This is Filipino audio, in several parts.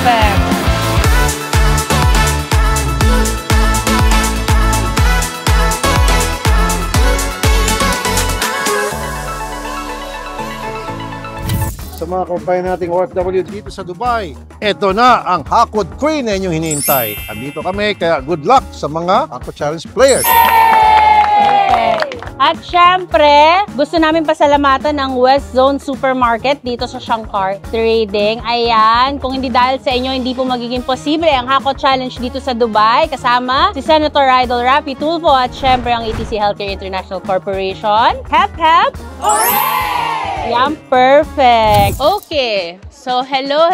Perfect. Sa mga kumpay nating OFW dito sa Dubai, ito na ang Hakot Queen na inyong hinihintay. Andito kami, kaya good luck sa mga Hakot Challenge players. At syempre, gusto namin pasalamatan ang West Zone Supermarket dito sa Shankar Trading. Ayan, kung hindi dahil sa inyo, hindi po magiging posible ang Hakot Challenge dito sa Dubai. Kasama si Senator Idol Raffy Tulfo at syempre ang ETC Healthcare International Corporation. Hep, hep! Yan, perfect. Okay. So, hello.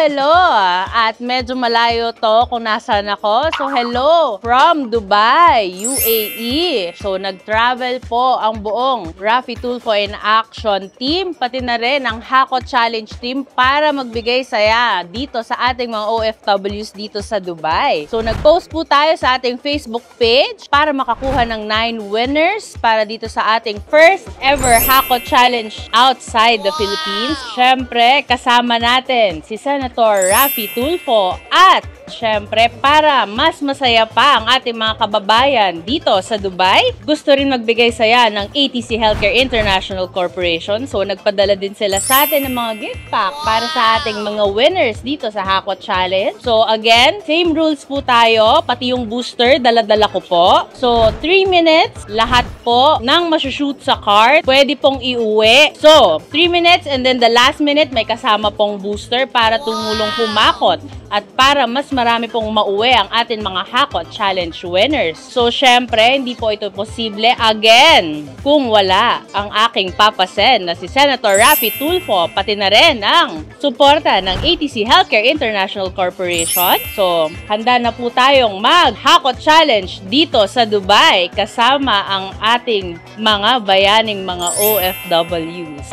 At medyo malayo to kung nasaan ako. So, hello from Dubai, UAE. So, nag-travel po ang buong Raffy Tulfo in Action team, pati na rin ang Hakot Challenge team para magbigay saya dito sa ating mga OFWs dito sa Dubai. So, nag-post po tayo sa ating Facebook page para makakuha ng 9 winners para dito sa ating first ever Hakot Challenge outside the Philippines. Syempre, kasama natin si Senator Raffy Tulfo at syempre, para mas masaya pa ang ating mga kababayan dito sa Dubai, gusto rin magbigay saya ng ATC Healthcare International Corporation. So, nagpadala din sila sa atin ng mga gift pack para sa ating mga winners dito sa Hakot Challenge. So, again, same rules po tayo. Pati yung booster, dala-dala ko po. So, 3 minutes, lahat po ng masushoot sa card, pwede pong iuwi. So, 3 minutes and then the last minute, may kasama pong booster para tumulong pumakot at para mas marami pong mauwi ang ating mga Hakot Challenge winners. So, syempre, hindi po ito posible again kung wala ang aking papasen na si Senator Raffy Tulfo, pati na rin ang suporta ng ATC Healthcare International Corporation. So, handa na po tayong mag-Hakot Challenge dito sa Dubai kasama ang ating mga bayaning mga OFWs.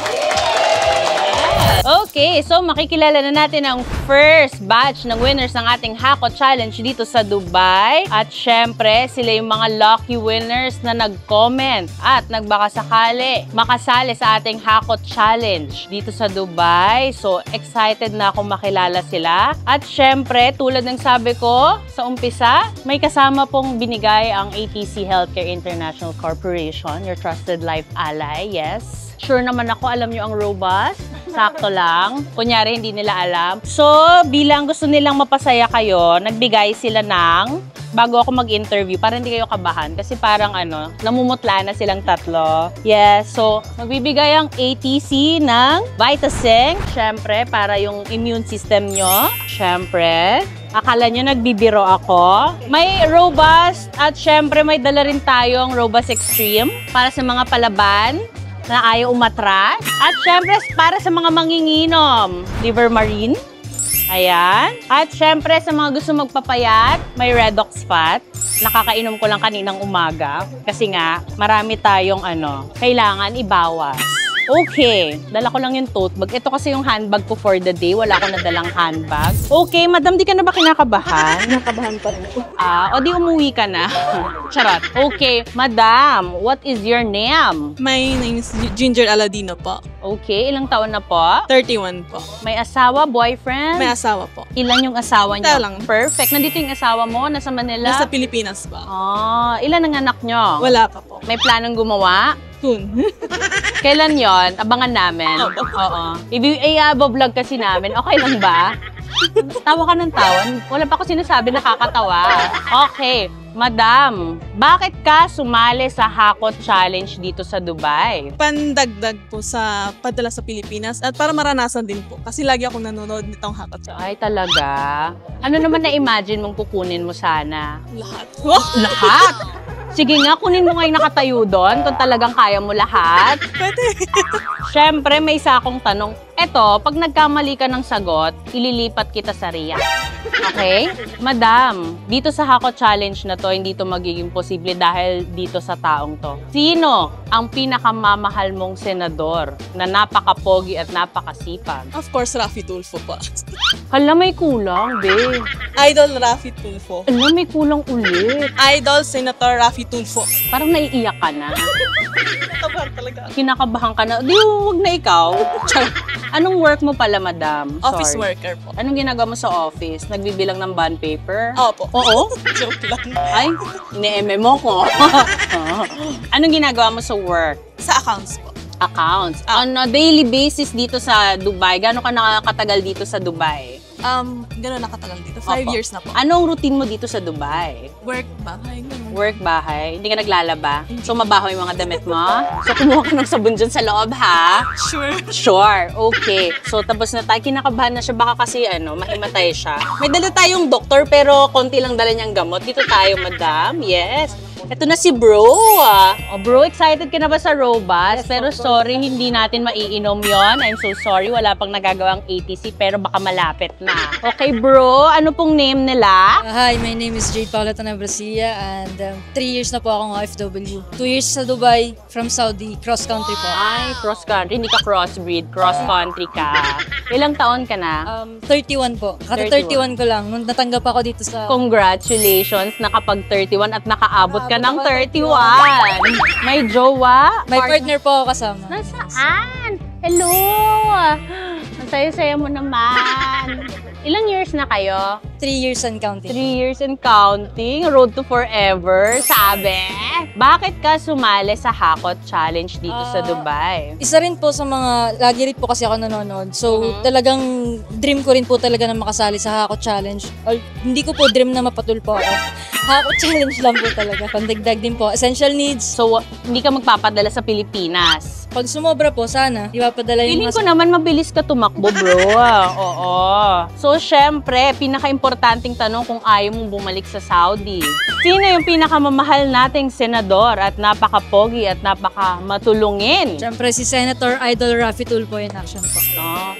Okay, so makikilala na natin ang first batch ng winners ng ating Hakot Challenge dito sa Dubai. At syempre, sila yung mga lucky winners na nag-comment at nagbakasakali makasali sa ating Hakot Challenge dito sa Dubai. So, excited na ako makilala sila. At syempre, tulad ng sabi ko sa umpisa, may kasama pong binigay ang ATC Healthcare International Corporation, your trusted life ally, yes. Sure naman ako, alam nyo ang robust. Sakto lang. Kunyari, hindi nila alam. So, bilang gusto nilang mapasaya kayo, nagbigay sila ng, bago ako mag-interview, para hindi kayo kabahan. Kasi parang namumutla na silang tatlo. Yes, so, magbibigay ang ATC ng Vitaseng. Syempre, para yung immune system nyo. Syempre. Akala nyo nagbibiro ako. May robust at syempre may dala rin tayong robust extreme para sa mga palaban na ayaw umatras. At syempre, para sa mga manginginom, liver marine. Ayan. At syempre, sa mga gusto magpapayat, may redox fat. Nakakainom ko lang kaninang umaga. Kasi nga, marami tayong kailangan ibawas. Okay, dala ko lang yung tote bag. Ito kasi yung handbag ko for the day. Wala akong nadalang handbag. Okay, madam, di ka na ba kinakabahan? Kinakabahan pa rin po. O di umuwi ka na. Charot. Okay, madam, what is your name? My name is Ginger Aladino po. Okay, ilang taon na po? 31 po. May asawa, boyfriend? May asawa po. Ilan yung asawa niyo? Lang. Perfect. Nandito yung asawa mo? Nasa Manila? Nasa Pilipinas pa. Ilan ang anak nyo? Wala pa po. May planong gumawa? Soon. Kailan yon? Abangan namin. Oo. I-vlog kasi namin. Okay lang ba? Tawa ka ng tawa. Wala pa ako sinasabi nakakatawa. Okay. Madam, bakit ka sumali sa Hakot Challenge dito sa Dubai? Pandagdag po sa padala sa Pilipinas at para maranasan din po. Kasi lagi akong nanonood nitong Hakot Challenge. Ay, talaga? Ano naman na-imagine mong kukunin mo sana? Lahat. Lahat? Sige nga, kunin mo ngayong nakatayo doon kung talagang kaya mo lahat. Pwede. Siyempre, may isa akong tanong. Eto, pag nagkamali ka ng sagot, ililipat kita sa Riyadh. Okay? Madam, dito sa Hakot Challenge na to, hindi to magiging posible dahil dito sa taong to. Sino ang pinakamamahal mong senador na napakapogi at napakasipag? Of course, Raffy Tulfo po. Hala, may kulang, be. Idol Raffy Tulfo. Alam, may kulang ulit. Idol Senator Raffy Tulfo. Parang naiiyak ka na. Nakabahan talaga. Kinakabahan ka na. Di, huwag na ikaw. Anong work mo pala, madam? Office Sorry. worker po. Anong ginagawa mo sa office? Nagbibilang ng bond paper? Opo. Oo? Joke lang. Ay, ini-MMO ko. Anong ginagawa mo sa work? Sa accounts po. Accounts. On a daily basis dito sa Dubai, gaano ka nakakatagal dito sa Dubai? Gano'n nakatagal dito. 5 Opo. years na po. Anong routine mo dito sa Dubai? Work ba? Ay, ganun. Work, bahay? Hindi ka naglalaba? So, mabaho yung mga damit mo? So, kumuha ka ng sabon dyan sa loob, ha? Sure. Sure. Okay. So, tapos na tayo. Kinakabahan na siya. Baka kasi, mahimatay siya. May dala tayong doktor, pero konti lang dala niyang gamot. Dito tayo, madam. Yes. Ito na si bro. Oh, bro, excited ka na ba sa Robust? Pero sorry, hindi natin maiinom yon. I'm so sorry. Wala pang nagagawang ATC, pero baka malapit na. Okay, bro. Ano pong name nila? Hi, my name is Jade Paula Tanabrasia and 3 years na po akong OFW. 2 years sa Dubai, from Saudi, cross-country po. Ay, cross-country. Hindi ka crossbreed. Cross-country ka. Ilang taon ka na? 31 po. Kata 31 ko lang. Nung natanggap ako dito sa... Congratulations, nakapag 31 at nakaabot ka ng 31. May jowa? May partner po ako kasama. Nasaan? Hello! Ang saya-saya mo naman. Ilang years na kayo? 3 years and 3 counting. years and counting. Road to forever. Sabi. Bakit ka sumali sa Hakot Challenge dito sa Dubai? Isa rin po sa mga, lagi rin po kasi ako nanonood. So, talagang dream ko rin po talaga na makasali sa Hakot Challenge. Or, hindi ko po dream na mapatul po ako. Hakot Challenge lang po talaga. Pandagdag din po. Essential needs. So, hindi ka magpapadala sa Pilipinas? Pag sumobra po, sana, ipapadala yung Feeling ko naman mabilis ka tumakbo, bro. Oo. So, syempre, pinaka-importanting tanong kung ayaw mong bumalik sa Saudi. Sino yung pinakamamahal nating senador at napaka-pogi at napaka-matulungin? Siyempre, si Senator Idol Raffy Tulfo in action po.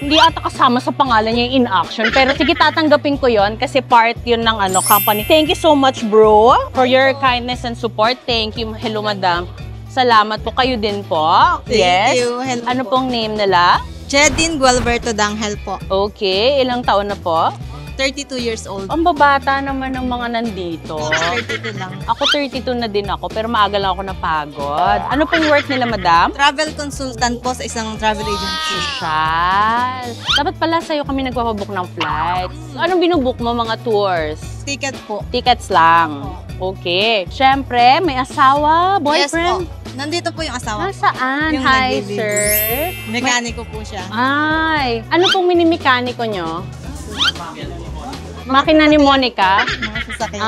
Hindi ata kasama sa pangalan niya yung in action. Pero sige, tatanggapin ko yon kasi part yun ng company. Thank you so much, bro, for your kindness and support. Thank you. Hello, madam. Salamat po. Kayo din po. Thank you. Hello Ano po. pong name nila? Jedin Gualberto Danghel po. Okay. Ilang taon na po? 32 years old. Ang babata naman ng mga nandito. 32 lang. Ako 32 na din ako, pero maaga lang ako napagod. Ano pong work nila, madam? Travel consultant po sa isang travel agency. Social. Dapat pala sa'yo kami nagpapabook ng flights. Anong binubook mo, mga tours? Ticket po. Tickets lang. Okay. Siyempre, may asawa, boyfriend. Yes po. Nandito po yung asawa. Nasaan? Yung Hi, nag-deliver. sir. Mekaniko po siya. Ay, ano pong minimekaniko nyo? Makina ni Monica? Mga sasakyan.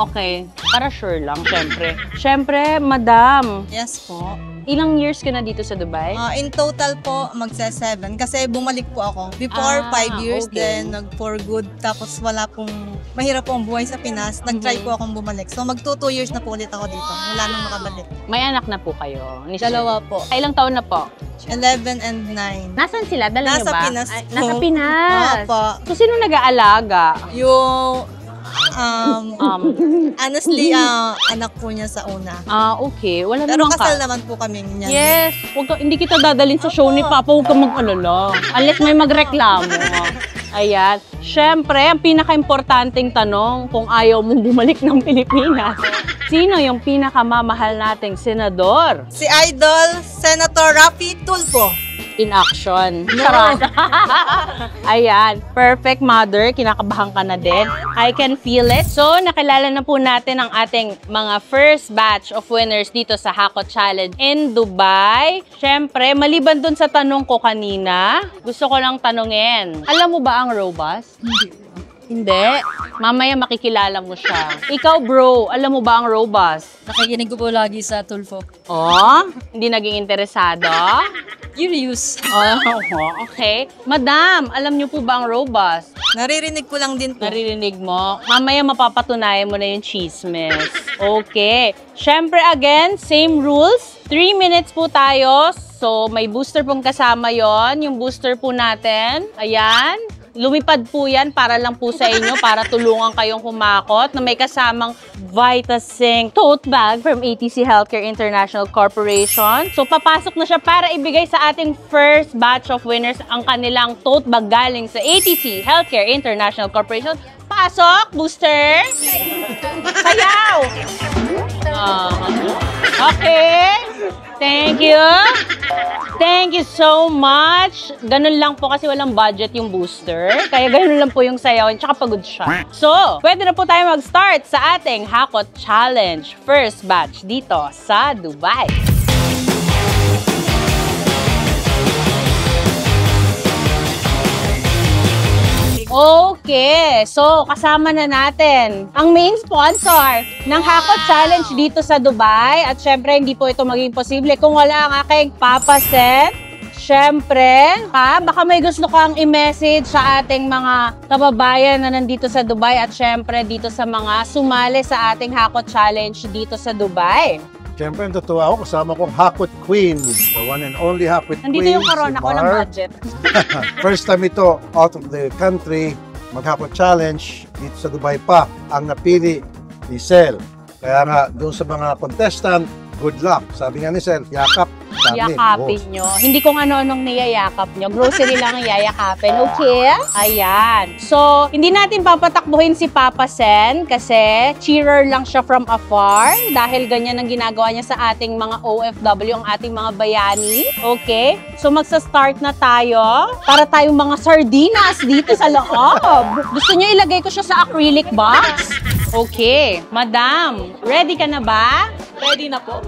Okay. Para sure lang, syempre. Syempre, madam, Yes po. ilang years ka na dito sa Dubai? In total po, magse-7. Kasi bumalik po ako. Before, 5 years. Okay. Then, nag-for good. Tapos, wala pong, mahirap po ang buhay sa Pinas. Nag-try po akong bumalik. So, mag-2 years na po ulit ako dito. Wala nang makabalik. May anak na po kayo? Ni Dalawa po. Ilang taon na po? 11 and 9. Nasaan sila? Dala niyo Nasa ba? Pinas Ay, po. nasa Pinas. Opo. So, sino nag-aalaga? Yung, honestly, anak po niya sa una. Okay. Wala Pero naman kasal naman po kami niyan. Yes. Hindi kita dadalhin sa show ni Papa. Huwag kang mag-alala. Unless may magreklamo. Ayan. Siyempre, ang pinaka-importanting tanong kung ayaw mong bumalik ng Pilipinas, sino yung pinakamamahal nating senador Si Idol, Senator Raffy Tulfo. in action? Charot. Ayan. Perfect, mother. Kinakabahan ka na din. I can feel it. So, nakilala na po natin ang ating mga first batch of winners dito sa Hakot Challenge in Dubai. Siyempre, maliban dun sa tanong ko kanina, gusto ko lang tanungin, alam mo ba ang Robust? Hindi. Mamaya makikilala mo siya. Ikaw, bro, alam mo ba ang Robust? Nakikinig ko po lagi sa Tulfo. Oh, hindi naging interesado? Curious. Okay. Madam, alam niyo po ba ang Robust? Naririnig ko lang din po. Naririnig mo? Mamaya mapapatunayan mo na yung chismis. Okay. Siyempre, again, same rules. 3 minutes po tayo. So, may booster pong kasama yon. Yung booster po natin. Ayan. Lumipad po yan para lang po sa inyo, para tulungan kayong humakot na may kasamang Vitasync tote bag from ATC Healthcare International Corporation. So, papasok na siya para ibigay sa ating first batch of winners ang kanilang tote bag galing sa ATC Healthcare International Corporation. Pasok, booster! Sayaw! Okay. Thank you. Thank you so much. Ganun lang po kasi walang budget yung booster. Kaya ganun lang po yung sayawin, tsaka pagod siya. So, pwede na po tayo mag-start sa ating Hakot Challenge first batch dito sa Dubai. Okay, so kasama na natin ang main sponsor ng Hakot Challenge dito sa Dubai. At syempre, hindi po ito maging posible kung wala ang aking Papa Sen. Syempre, baka may gusto kang i-message sa ating mga kababayan na nandito sa Dubai at syempre dito sa mga sumali sa ating Hakot Challenge dito sa Dubai. Siyempre, natutuwa ako. Kasama kong Hakot Queen. The one and only Hakot Queen. Nandito yung corona ko ng budget. First time ito out of the country, mag-Hakot Challenge dito sa Dubai pa. Ang napili ni Sel. Kaya nga, doon sa mga contestant, good luck. Sabi nga ni Sel, yakap. Yakapin nyo. Hindi kung ano-anong niyayakap nyo. Grocery lang ang yayakapin. Okay? Ayan. So, hindi natin papatakbuhin si Papa Sen kasi cheerer lang siya from afar dahil ganyan ang ginagawa niya sa ating mga OFW, ang ating mga bayani. Okay? So, magsa-start na tayo para tayong mga sardinas dito sa loob. Gusto niyo ilagay ko siya sa acrylic box? Okay. Madam, ready ka na ba? Ready na po.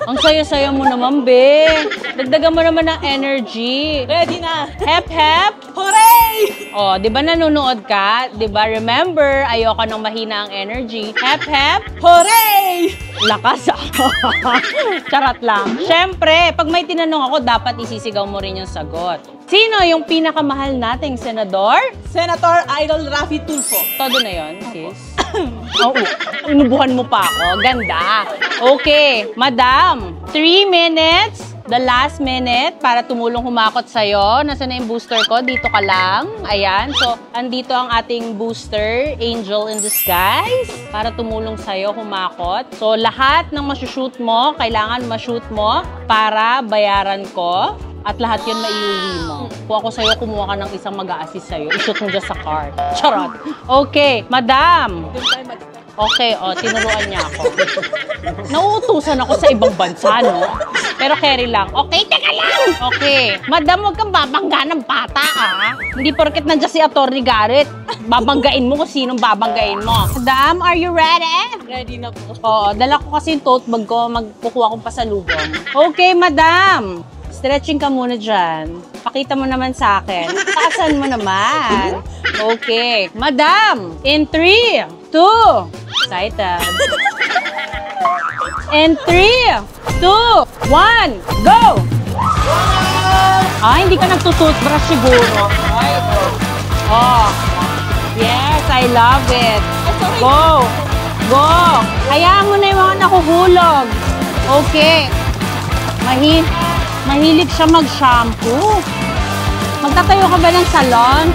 Ang saya-saya mo naman, be. Dagdagan mo naman ng energy. Ready na. Hep, hep. Hooray! Oh, di ba nanonood ka? Di ba? Remember, ayoko nang mahina ang energy. Hep, hep. Hooray! Lakas Charot lang. Siyempre, pag may tinanong ako, dapat isisigaw mo rin yung sagot. Sino yung pinakamahal nating senador? Senator Idol Raffy Tulfo. Todo na yon, sis. Oo, inubuhan mo pa ako. Ganda. Okay, madam, 3 minutes, the last minute para tumulong humakot sa'yo. Nasaan na yung booster ko? Dito ka lang. Ayan. So, andito ang ating booster, Angel in Disguise, para tumulong sa'yo humakot. So, lahat ng masushoot mo, kailangan mashoot mo para bayaran ko. At lahat yun maiuwi mo. Kung ako sa'yo, kumuha ka ng isang mag-a-assist sa'yo. I-shoot mo dyan sa card. Charot. Okay, madam. Okay, tinuruan niya ako. Nauutusan ako sa ibang bansa, no? Pero carry lang. Okay, teka lang! Okay. Madam, huwag kang babangga ng bata, Hindi porket nandiyan si Atty. Garrett. Babanggain mo kung sinong babanggain mo. Madam, are you ready? Ready na po. Oo, dala ko kasi yung tote bag ko. Magkukuha kong pasalubong. Okay, madam. Stretching ka muna dyan. Pakita mo naman sa akin. Taasan mo naman. Okay. Madam, in 3, 2, excited. In 3, 2, 1, go! Hindi ka nagtutoothbrush siguro. Oh. Yes, I love it. Go! Go! Hayaan mo na yung mga nakuhulog. Okay. Mahilig siya mag-shampoo. Magtatayo ka ba ng salon?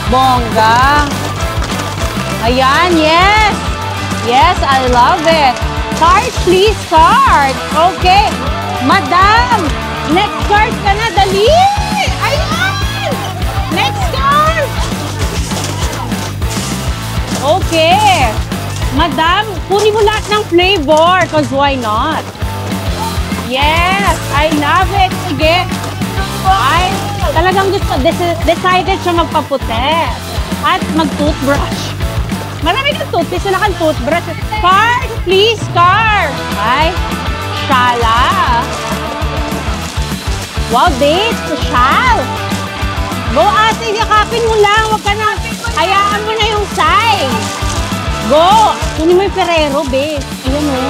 Bongga. Ayan, yes. Yes, I love it. Card, please, card. Okay. Madam, next card ka na, dali. Ayan. Next card. Okay. Madam, kunin mo lahat ng flavor because why not? Yes! I love it! Sige! Ay, talagang gusto, decided siya magpaputi. At mag-toothbrush. Marami kang toothpaste, wala kang toothbrush. Card! Please, card! Ay, shala! Wow, date! Shal! Go, ate! Yakapin mo lang! Huwag ka na! Hayaan mo na yung size! Go! Kunin mo yung Ferrero, be. Ayan mo.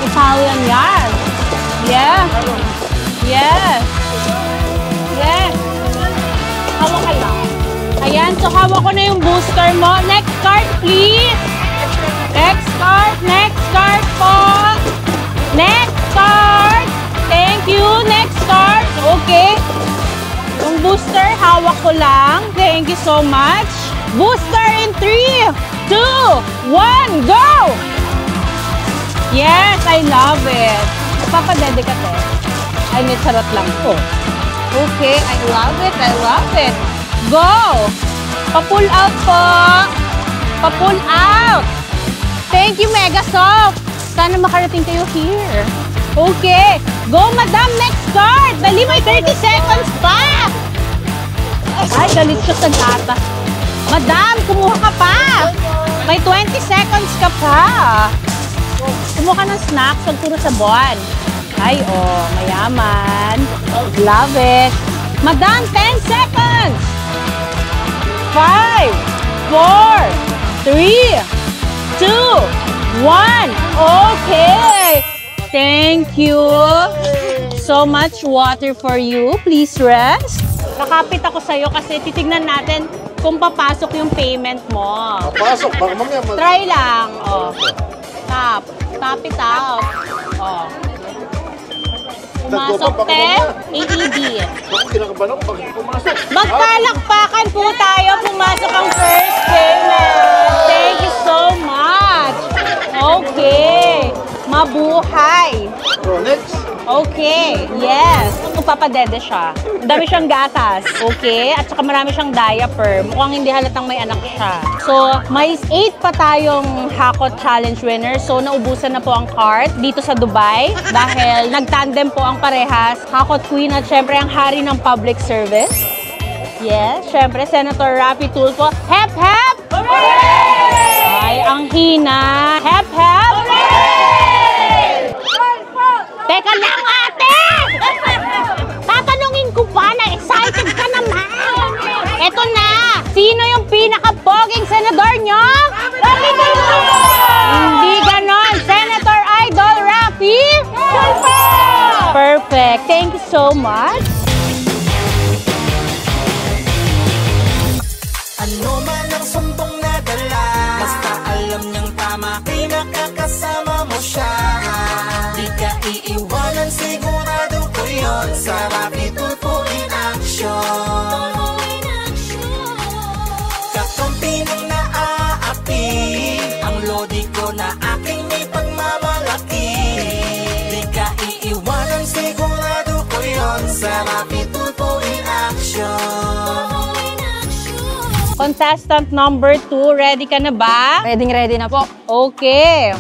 Italian yan. Yeah. Yes. Yes. Hawak ka lang. Ayan, so hawak ko na yung booster mo. Next card, please. Next card. Next card po. Next card. Thank you. Next card. Okay. Yung booster, hawak ko lang. Thank you so much. Booster in 3, 2, 1, go! Yes, I love it. Papadede ka, te. Ay, may charot lang po. Okay, I love it, I love it. Go! Pa-pull out po. Pa-pull out. Thank you, Megasoft. Sana makarating kayo here. Okay. Go, madam. Next card. Dali, may 30 seconds pa. Ay, galit siya sa gata. Madam, kumuha ka pa. May 20 seconds ka pa. Kumuha ka ng snacks. Huwag puro sabon. Ay, oh, mayaman. Love it. Madam, 10 seconds. 5, 4, 3, 2, 1. Okay. Thank you. So much water for you. Please rest. Nakapit ako sa'yo kasi titignan natin kung papasok yung payment mo. Papasok, baka mamaya. Try lang. Oh. Tap. Tap it out. Oh. Pumasok, te. AED. Ako, kinakabahan ako pag pumasok. Magpalakpakan po tayo. Pumasok ang first payment. Thank you so much. Okay. Mabuhay. So, next. Okay. Yes. Papadede siya. Dami siyang gatas. Okay. At saka marami siyang diaper. Mukhang hindi halatang may anak siya. So, may 8 pa tayong Hakot Challenge winner. So, naubusan na po ang cart dito sa Dubai dahil nagtandem po ang parehas. Hakot Queen at syempre ang hari ng public service. Yes. Syempre, Senator Rapi Tulfo. Hep, hep! Hooray! Ay, ang hina. Hep, hep! Teka lang, ate! Tatanungin ko pa na excited ka naman. Eto na! Sino yung pinaka-poging senador nyo? Rapi Tulfo! Hindi ganon. Senator Idol Rapi Tulfo! Perfect. Thank you so much. Ano man ang sumbong na dala, basta alam niyang tama, pinakakasama mo siya. Di ka iiwanan, sigurado ko yun, sa Rapi Tulfo in action. Kakampi ng naaapi, ang lodi ko na aking may pagmamalaki. Di ka iiwanan, sigurado ko yun, sa Rapi Tulfo in action. Contestant number 2, ready ka na ba? Ready na po. Okay.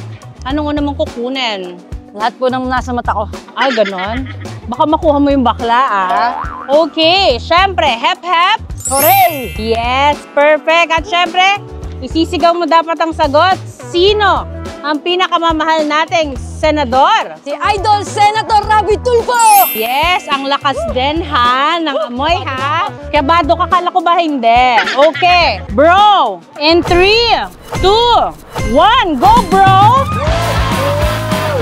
Anong una mong kukunin? Lahat po ng nasa mata ko. Ay, ganon. Baka makuha mo yung bakla, ah. Okay. Syempre, hep, hep. Hooray! Yes, perfect. At syempre, isisigaw mo dapat ang sagot. Sino ang pinakamamahal nating senador? Si Idol Senator Rapi Tulfo! Yes, ang lakas din ha, ng amoy ha. Kabado ka, kala ko ba hindi? Okay, bro, in 3, 2, 1, go bro!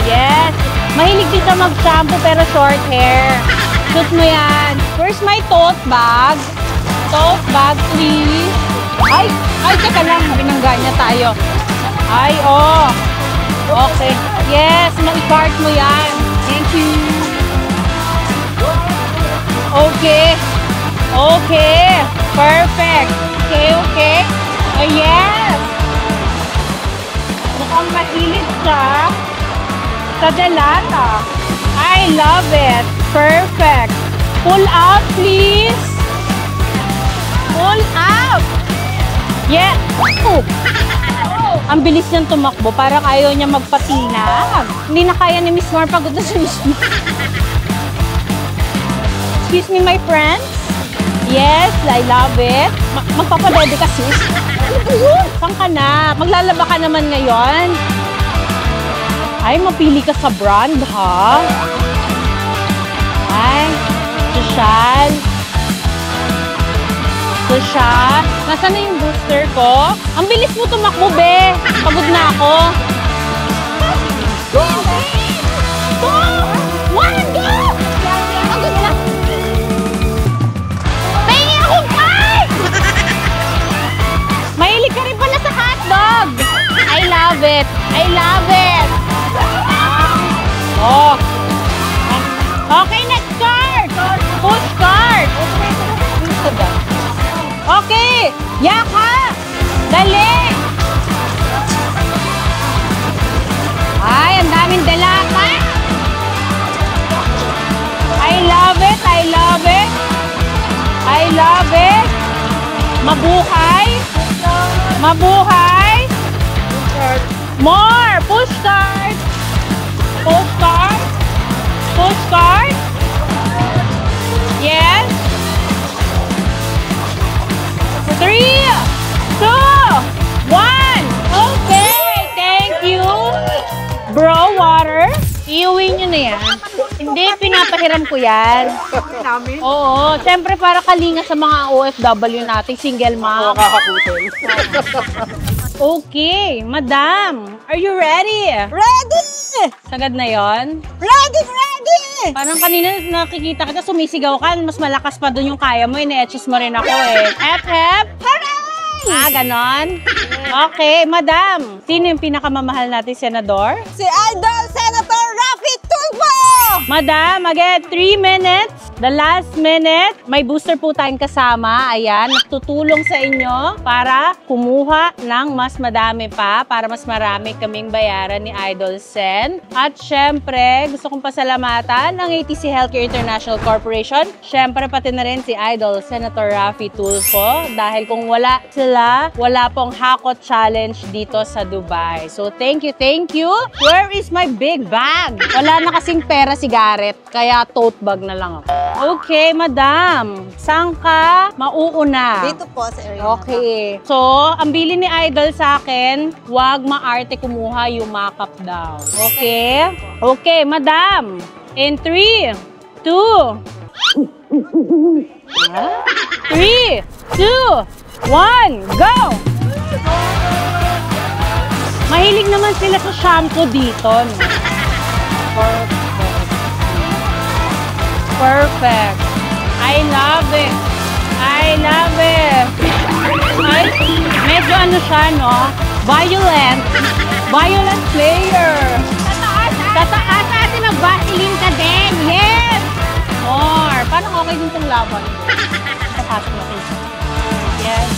Yes, mahilig din siya mag-shampoo pero short hair. Suit mo yan. Where's my tote bag? Tote bag, please. Ay, teka lang, binangga niya tayo. Ay, oh. Okay. Yes, ma-cart mo yan. Thank you. Okay. Okay. Perfect. Okay, okay. Oh, yes. Mukhang mahilig siya sa delata. I love it. Perfect. Pull out, please. Pull out. Yeah. Oh. Ang bilis niyang tumakbo, parang ayaw niya magpatinag. Hindi na kaya ni Miss Mar, pagod na si Miss Mar. Excuse me, my friends. Yes, I love it. Magpapadede ka, sis. Saan ka na? Maglalaba ka naman ngayon. Ay, mapili ka sa brand, ha? Ay, social. Social. Nasaan na yung booster ko? Ang bilis mo tumakbo, be. Pagod na ako. Go! Go! One, go! Pagod na. Pahingi akong card! Mahilig ka rin pala sa hotdog. I love it. I love it. Oh. Okay, next card. Push card. Okay! Yaka! Dali! Ay, ang daming dalata! I love it! I love it! I love it! Mabuhay! Mabuhay! More! Push card! Push card! Push card! Yes! 3, 2, 1. Okay, thank you. Bro, water. Iuwi nyo na yan. Hindi, pinapahiram ko yan. Oo, syempre para kalinga sa mga OFW natin, single mom. Okay, madam. Are you ready? Ready! Sagad na yon. Ready! Ready! Parang kanina nakikita kita, sumisigaw ka, mas malakas pa dun yung kaya mo, ine-etches mo rin ako eh. Hep, hep! Hooray! Ah, ganon? Okay, madam. Sino yung pinakamamahal nating senador? Si Idol Senator Raffy Tulfo! Madam, again, 3 minutes. The last minute, may booster po tayong kasama. Ayan, tutulong sa inyo para kumuha ng mas madami pa, para mas marami kaming bayaran ni Idol Sen. At syempre, gusto kong pasalamatan ng ATC Healthcare International Corporation. Syempre, pati na rin si Idol Senator Raffy Tulfo. Dahil kung wala sila, wala pong Hakot Challenge dito sa Dubai. So, thank you, thank you. Where is my big bag? Wala na kasing pera si Garrett, kaya tote bag na lang ako. Okay, madam. Saan ka mauuna? Dito po sa area. Okay. So, ang bili ni Idol sa akin, wag maarte kumuha, yumakap daw. Okay? Okay, madam. In 3, 2, 3, 2, 1, go! Mahilig naman sila sa shampoo dito. No? Perfect. I love it. I love it. Ay, medyo ano siya, no? Violent. Violent player. Tataas. Tataas. Ate, mag-vaseline ka din. Yes! More. Parang okay din itong laban. Tataas na kayo. Yes.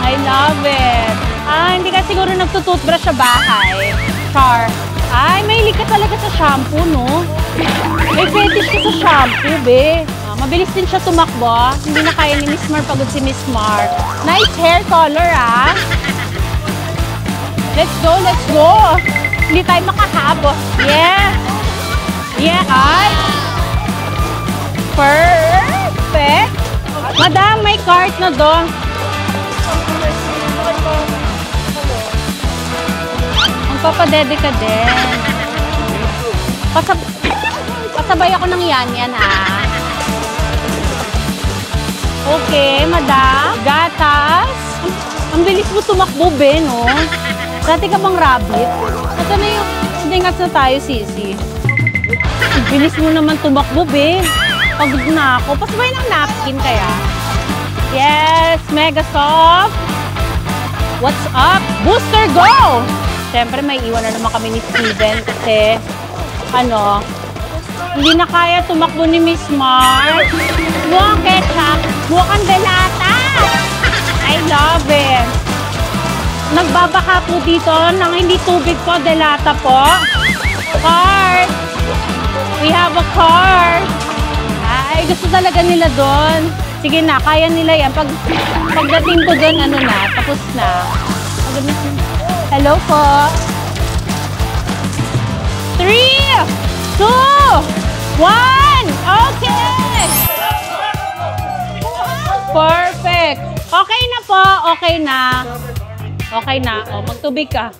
I love it. Ah, hindi ka siguro nagtutoothbrush sa bahay. Char. Ay, mahilig ka talaga sa shampoo, no? May fetish ka sa shampoo, be. Ah, mabilis din siya tumakbo. Hindi na kaya ni Miss Mar pagod si Miss Mar. Nice hair color, ah. Let's go, let's go. Hindi tayo makahabos. Yeah. Yeah, ay. Perfect. Madam, may cart na doon. Magpapadede ka din. Pasabay ako ng yan, ha? Okay, madam. Gatas. Ang bilis mo tumakbo, be, no? Dati ka bang rabbit? Ito na yung dingas na tayo, sisi. Ang bilis mo naman tumakbo, be. Pagod na ako. Pasabay ng napkin kaya. Yes, mega soft. What's up? Booster, go! Siyempre, may iwan na naman kami ni Steven kasi, ano, hindi na kaya tumakbo ni Miss Mar. Mukhang ketchup, mukhang delata. I love it. Nagbabaka po dito ng hindi tubig po, delata po. Card. We have a card. Ay, gusto talaga nila doon. Sige na, kaya nila yan. Pagdating ko doon, ano na, tapos na. Hello po. 3, 2, 1. Okay. Perfect. Okay na po. Okay na. Okay na. O, magtubig ka.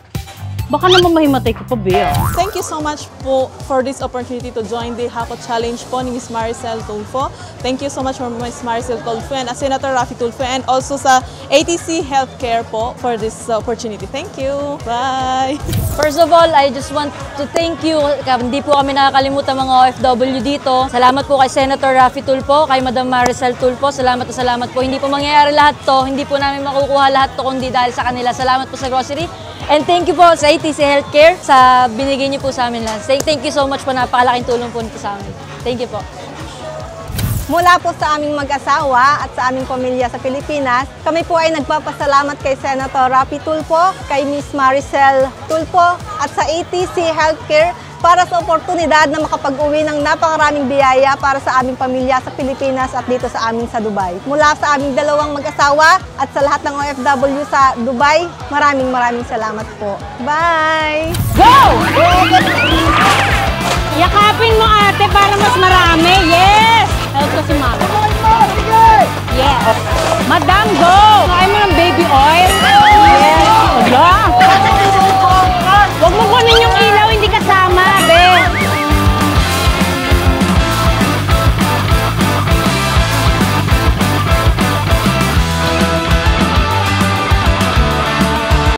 Baka naman mahimatay ka pa, Bea. Thank you so much po for this opportunity to join the Hakot Challenge po ni Ms. Maricel Tulfo. Thank you so much for Ms. Maricel Tulfo and Senator Raffy Tulfo and also sa ATC Healthcare po for this opportunity. Thank you. Bye! First of all, I just want to thank you. Hindi po kami nakakalimutan mga OFW dito. Salamat po kay Senator Raffy Tulfo, kay Madam Maricel Tulfo. Salamat po. Hindi po mangyayari lahat to. Hindi po namin makukuha lahat to kundi dahil sa kanila. Salamat po sa grocery. And thank you po sa ATC Healthcare sa binigay niyo po sa amin lahat. Thank you so much po. Napakalaking tulong po nito sa amin. Thank you po. Mula po sa aming mag-asawa at sa aming pamilya sa Pilipinas, kami po ay nagpapasalamat kay Senator Raffy Tulfo, kay Miss Maricel Tulfo at sa ATC Healthcare para sa oportunidad na makapag-uwi ng napakaraming biyaya para sa aming pamilya sa Pilipinas at dito sa amin sa Dubai. Mula sa aming dalawang mag-asawa at sa lahat ng OFW sa Dubai, maraming salamat po. Bye! Go! Yakapin mo ate para mas marami. Yes! Help ko si mama. Yes! Madam, go! Kain mo ng baby